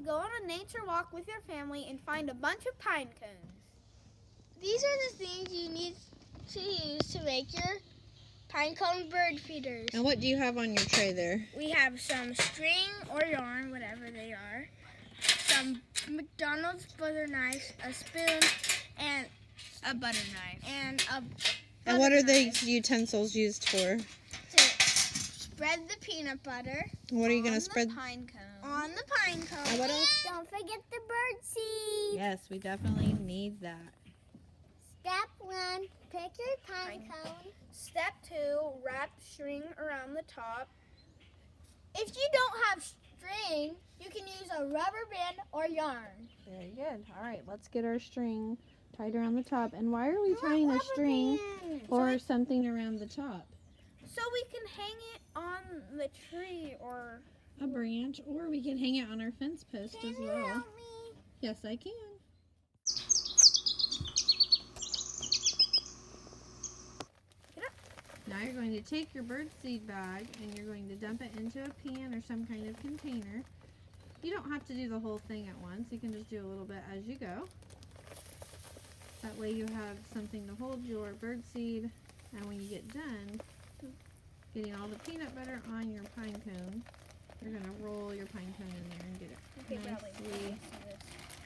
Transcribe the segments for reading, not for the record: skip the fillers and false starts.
go on a nature walk with your family and find a bunch of pine cones. These are the things you need to use to make your pine cone bird feeders. And what do you have on your tray there? We have some string or yarn, whatever they are, some McDonald's butter knives, a spoon, and A butter knife. And what are these utensils used for? to spread the peanut butter What are you going to On spread? the pine cone. on the pine cone. And what else? Don't forget the bird seed. Yes, we definitely need that. Step 1, pick your pine cone. Step 2, wrap string around the top. If you don't have string, you can use a rubber band or yarn. Very good. All right, let's get our string tied around the top. And why are we tying a string or something around the top? So we can hang it on the tree or... A branch, or we can hang it on our fence post as well. Help me. Yes, I can. Now you're going to take your bird seed bag and you're going to dump it into a pan or some kind of container. You don't have to do the whole thing at once. You can just do a little bit as you go. That way you have something to hold your bird seed, and when you get done getting all the peanut butter on your pine cone, you're going to roll your pine cone in there and get it nicely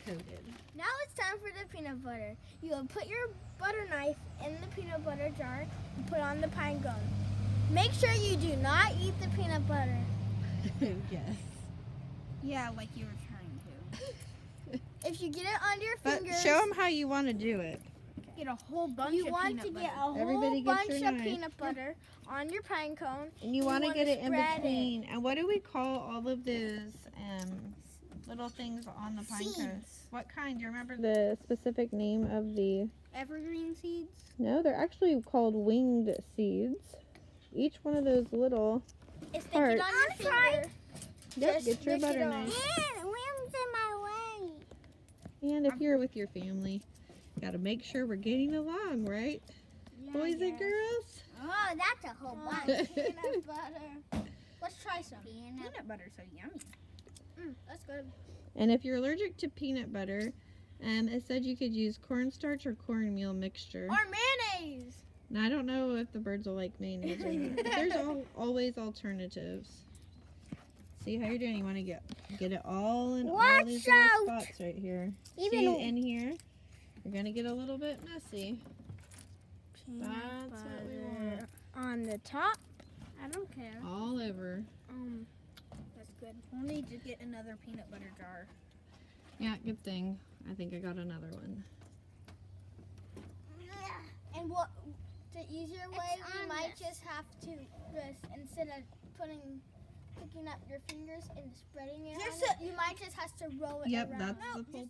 coated. Now it's time for the peanut butter. You will put your butter knife in the peanut butter jar and put on the pine cone. Make sure you do not eat the peanut butter. Yes. Yeah, like you were trying to. If you get it under your But fingers, show them how you want to do it. Get a whole bunch you of want peanut to butter. get a whole Everybody get bunch your of knife. peanut butter on your pine cone. And you You want to wanna get it in spread it. between. And what do we call all of those little things on the pine cone? Seeds. What kind? Do you remember the specific name of the... Evergreen seeds? No, they're actually called winged seeds. Each one of those little... If they Heart. get on your finger, Yep, Just get your lick it butter off. knife. Liam's in my way. And if you're with your family, got to make sure we're getting along, right? Boys and girls? Oh, that's a whole bunch. Peanut butter. Let's try some. Peanut butter's so yummy. That's good. And if you're allergic to peanut butter, it said you could use cornstarch or cornmeal mixture. Or mayonnaise. Now, I don't know if the birds will like mayonnaise or not, but there's always alternatives. See how you're doing. You want to get it all in all Watch these little out. spots right here. Even See, in here, you're going to get a little bit messy. That's what we want. On the top. I don't care. All over. That's good. We'll need to get another peanut butter jar. Yeah, good thing. I think I got another one. And what the easier way, you might just have to just instead of picking up your fingers and spreading it, you might just have to roll it Yep, around. that's the whole point.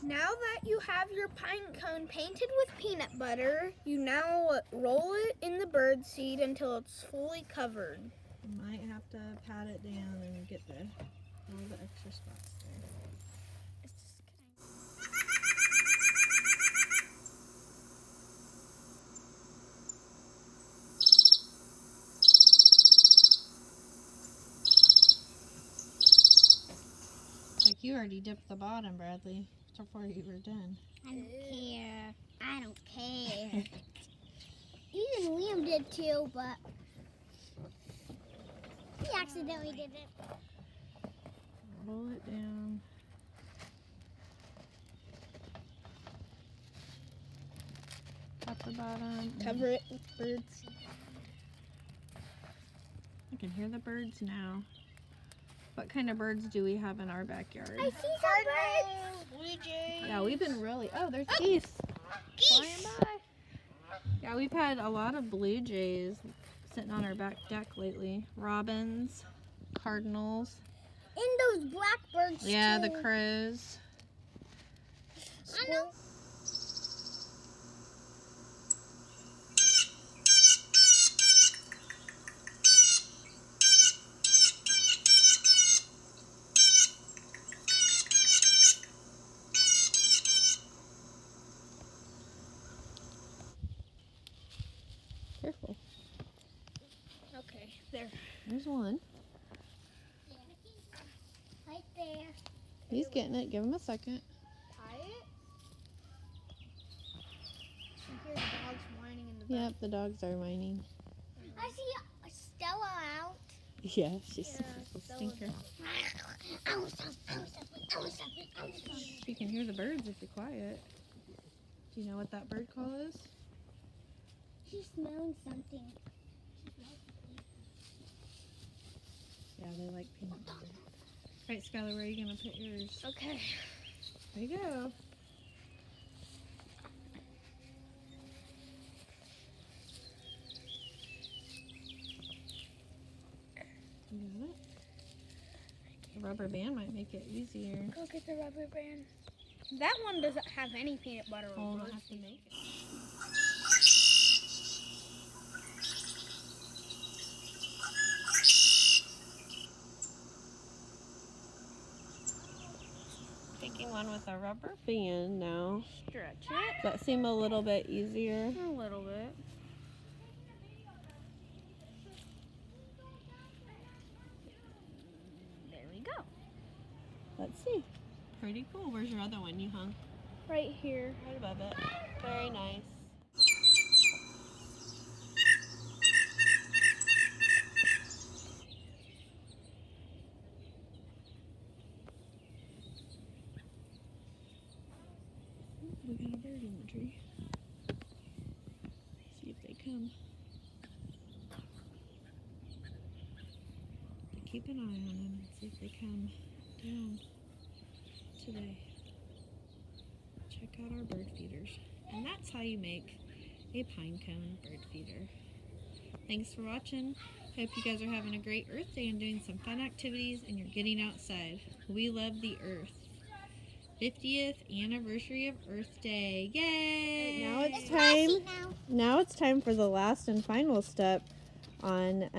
Now that you have your pine cone painted with peanut butter, you now roll it in the bird seed until it's fully covered. You might have to pat it down and get all the extra spots there. Like you already dipped the bottom, Bradley, before you were done. I don't care. I don't care. Even Liam did too, but he accidentally did it. Roll it down. Top the bottom. Cover it with birds. I can hear the birds now. What kind of birds do we have in our backyard? I see some birds. Blue jays. Yeah, we've been really... Oh, there's geese flying by. Yeah, we've had a lot of blue jays sitting on our back deck lately. Robins, cardinals. And those blackbirds Yeah, too. the crows. I know. Careful. Okay, there. There's one. Right there. He's getting it. Give him a second. Tie it. You hear the dogs whining in the back. Yep, the dogs are whining. I see Stella out. Yeah, she's Yeah, a stinker. You can hear the birds if you're quiet. Do you know what that bird call is? She's smelling something. Yeah, they like peanut butter. Right, Skylar, where are you going to put yours? Okay. There you go. You got it? The rubber band might make it easier. Go get the rubber band. That one doesn't have any peanut butter Oh, or we'll butter. have to make it. Taking one with a rubber band now. Stretch it Does that seem a little bit easier? a little bit. There we go. Let's see. Pretty cool. Where's your other one you hung? Right here. Right above it. Very nice. We got a bird in the tree. See if they come. Keep an eye on them and see if they come down today. Check out our bird feeders. And that's how you make a pine cone bird feeder. Thanks for watching. Hope you guys are having a great Earth Day and doing some fun activities and you're getting outside. We love the Earth. 50th anniversary of Earth Day. Yay! Now it's time. Now it's time for the last and final step on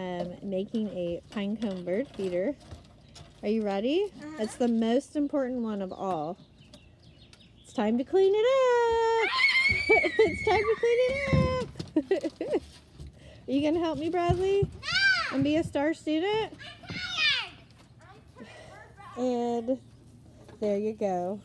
making a pine cone bird feeder. Are you ready? It's the most important one of all. It's time to clean it up. It's time to clean it up. Are you gonna help me, Bradley? No! And be a star student? I'm tired. And there you go.